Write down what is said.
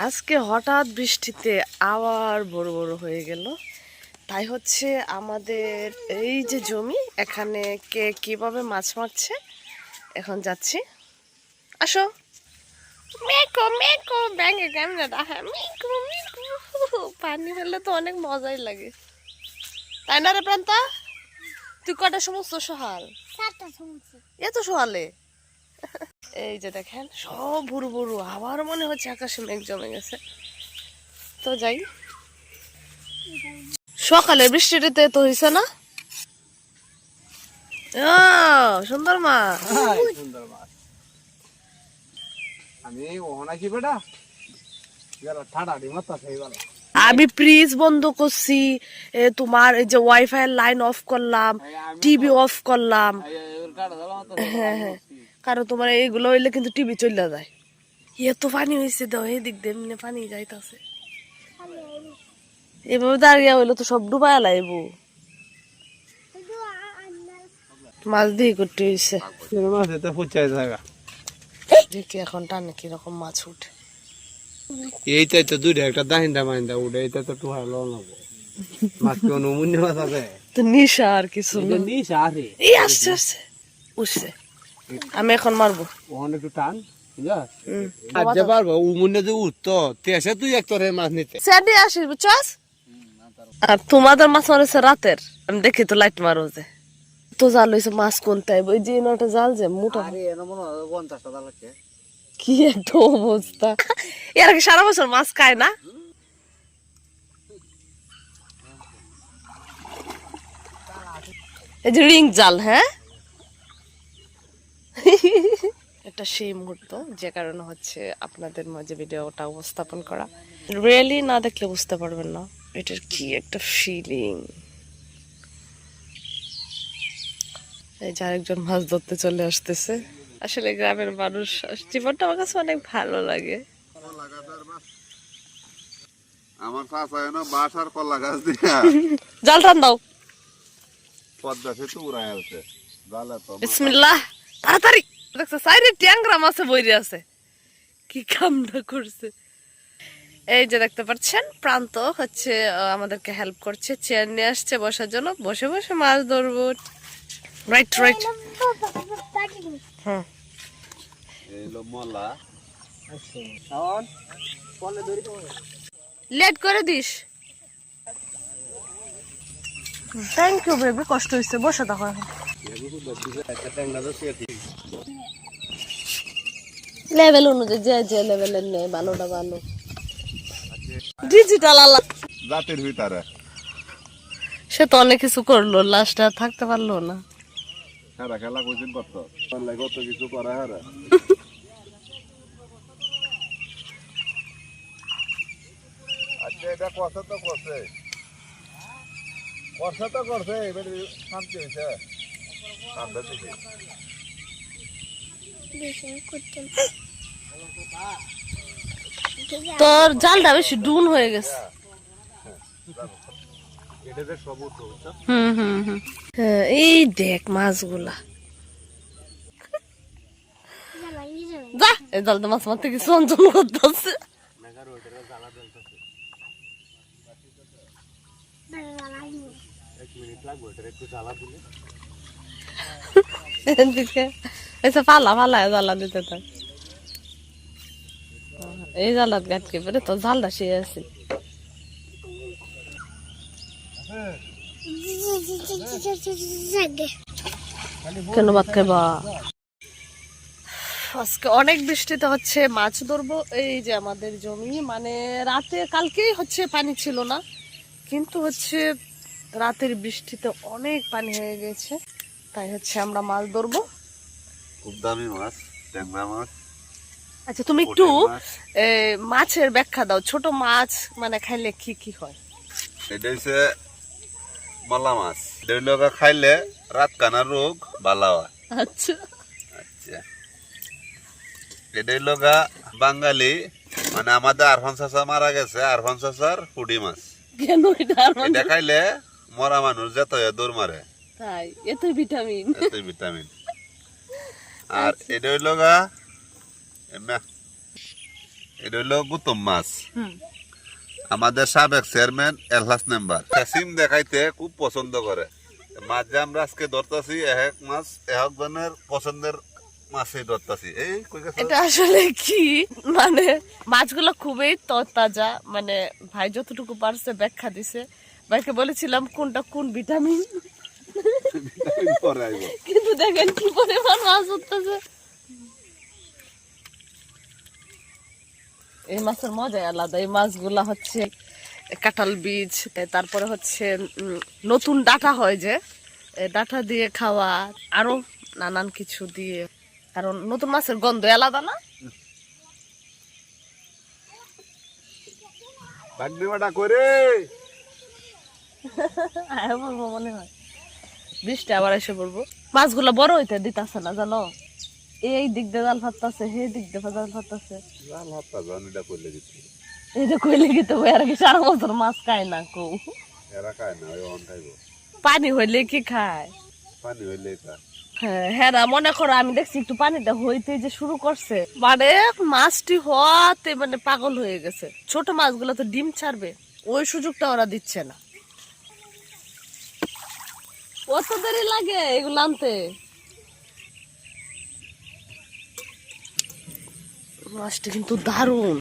আজকে হঠাৎ বৃষ্টিতে আবার বড় বড় হয়ে গেল। তাই হচ্ছে আমাদের এই যে জমি, এখানে কে কিভাবে মাছ মারছে এখন যাচ্ছি। আসো। মেকো মেকো ব্যাঙে ক্যামেরাটা, হ্যাঁ মেকো মেকো। পানি ফেললে তো অনেক মজাই লাগে, তাই না রে প্রান্তা? তুই কটা সমস্ত সহাল? এত সহালে? এই যে দেখেন সব ভুরু ভুরু, আবার মনে হচ্ছে আকাশে মেঘ জমে গেছে। তো যাই, সকালে বৃষ্টিতে তো হয়েছে না? সুন্দর মাছ। সুন্দর মাছ। আমি ওখানে কি বেটা ঠাডা ডিমাত সেইবার আমি ফ্রিজ বন্ধ করছি, তোমার এই যে ওয়াইফাই লাইন অফ করলাম, টিভি অফ করলাম। হ্যাঁ হ্যাঁ, কারণ তোমার এইগুলো হইলে কিন্তু টিভি চলে যায়। এত পানি হয়েছে, দাও এই দিক দিয়ে এমনি পানি যাইতাছে। এভাবে দাঁড়িয়ে হইলো তো সব ডুবাই লাইব। মাছ দিয়ে করতে হয়েছে। মাছ এতে ফুচাই থাকা দেখি এখন টানে কিরকম মাছ উঠে। এইটাই তো দুইটা একটা দাহিন্দা মাহিন্দা উঠে, এইটা তো টুহা লো নেবো মাছ কি অনুমূল্য মাছ আছে তো নিশা আর কিছু না। নিশা আছে এই আসছে আসছে উঠছে। আমি এখন মারবো। ওখানে একটু টান আজকে পারবো উমুন্নে যে উঠতো তেসে তুই এক তোরে মাছ নিতে স্যাডে আসিস বুঝছস। আর তোমাদের মাছ মারেছে রাতের, আমি দেখি তো লাইট মারো যে তো জাল হয়েছে মাছ কোনটা ওই যে নটা জাল যে মোটা। কি একটা অবস্থা, এর কি সারা বছর মাছ খায় না? এই যে রিং জাল, হ্যাঁ একটা সেই মুহূর্ত যে কারণে হচ্ছে আপনাদের মাঝে ভিডিওটা উপস্থাপন করা। রিয়েলি না দেখলে বুঝতে পারবেন না এটার কি একটা ফিলিং। এই যে আরেকজন মাছ ধরতে চলে আসতেছে। আসলে গ্রামের মানুষ জীবনটা আমার কাছে অনেক ভালো লাগে। আমার চাচা না বাসার কলা গাছ দিয়া জাল টান দাও। পদ্মা সেতু উড়াই আছে জালে তো বিসমিল্লাহ, তাড়াতাড়ি। দেখছো সাইডে ট্যাংরা মাছে বইরে আছে, কি কামটা করছে। এই যে দেখতে পাচ্ছেন প্রান্ত হচ্ছে আমাদেরকে হেল্প করছে, চেয়ার নিয়ে আসছে বসার জন্য, বসে বসে মাছ ধরবো। Right right. হ্যাঁ এইলো মলা লেট করে দিস। থ্যাংক ইউ বেবি, কষ্ট হয়েছে, বসে দেখো এখন। লেভেল অনুযায়ী যে যে লেভেলের নেই ভালোটা ভালো। ডিজিটাল আলা জাতির ভিতরে সে তো অনেক কিছু করলো, লাস্টে আর থাকতে পারলো না। হ্যাঁ খেলা কোচিং করতো কত কিছু করে হ্যাঁ আচ্ছা এটা কথা তো করছে এবার শান্তি হয়েছে ঠান্ডা দিকে তোর জালটা বেশি ডুন হয়ে গেছে। হ্যাঁ, এই দেখ মাছগুলা, যা এই জালটা মাছ মারতে কি চঞ্চল করতেছে। ফালা ফালা জ্বালা দিতে থাক। এই জালাত গাটকে পরে তো জালটা সে আছে। কেন ভাত খাইবা? আজকে অনেক বৃষ্টিতে হচ্ছে মাছ ধরবো। এই যে আমাদের জমি, মানে রাতে কালকেই হচ্ছে পানি ছিল না, কিন্তু হচ্ছে রাতের বৃষ্টিতে অনেক পানি হয়ে গেছে, তাই হচ্ছে আমরা মাছ ধরবো। খুব দামি মাছ ট্যাংরা মাছ। আচ্ছা তুমি একটু মাছের ব্যাখ্যা দাও, ছোট মাছ মানে খাইলে কি কি হয়? এটা হচ্ছে মলা মাছ, এটা খাইলে রাত কানা রোগ ভালো হয়। আচ্ছা আচ্ছা এটা লগা বাঙালি মানে আমাদের আরফান চাচা মারা গেছে, আরফান চাচার পুডি মাছ। কেন এটা খাইলে মরা মানুষ যেত দৌড় মারে, তাই এত ভিটামিন। এতই ভিটামিন। আর এটা লগা এটা হলো গুতম মাছ। হুম। আমাদের সাবেক চেয়ারম্যান এলহাস মেম্বার সিম দেখাইতে খুব পছন্দ করে। মাছ যে আমরা আজকে ধরতাছি এক মাছ এক জনের পছন্দের মাছই ধরতাছি। এই কই গেছে? এটা আসলে কি মানে মাছগুলো খুবই তরতাজা, মানে ভাই যতটুকু পারছে ব্যাখ্যা দিছে। ভাইকে বলেছিলাম কোনটা কোন ভিটামিন, পরে আইব। কিন্তু দেখেন কি পরিমাণ মাছ উঠতেছে। এই মাছের মজাই আলাদা। এই মাছগুলা হচ্ছে কাঁঠাল বীজ, তারপরে হচ্ছে নতুন ডাঁটা হয় যে ডাঁটা দিয়ে খাওয়া, আরো নানান কিছু দিয়ে, কারণ নতুন মাছের গন্ধ আলাদা না। বাগনি বাটা করে হ্যাঁ বলবো মনে হয়, বৃষ্টি আবার এসে পড়বো। মাছগুলো বড় হইতে দিতেছে না জানো, এই দিক দিয়ে জাল ফাটতেছে, সেই দিক দিয়ে জাল ফাটতেছে। জাল হাতটা জানিটা করলে দিচ্ছি। এই যে কইলে গিয়ে এর কি 4 বছর মাছ খায় না কৌ। এরা খায় না, ওই অন খাইব। পানি হইলে কি খায়? পানি হইলে তা হ্যাঁ হ্যাঁ, মনে করো আমি দেখছি একটু পানিটা হইতে যে শুরু করছে, মানে মাছটি হওয়াতে মানে পাগল হয়ে গেছে। ছোট মাছগুলো তো ডিম ছাড়বে, ওই সুযোগটা ওরা দিচ্ছে না। কত দেরি লাগে এগুলো আনতে। মাছটা কিন্তু দারুণ।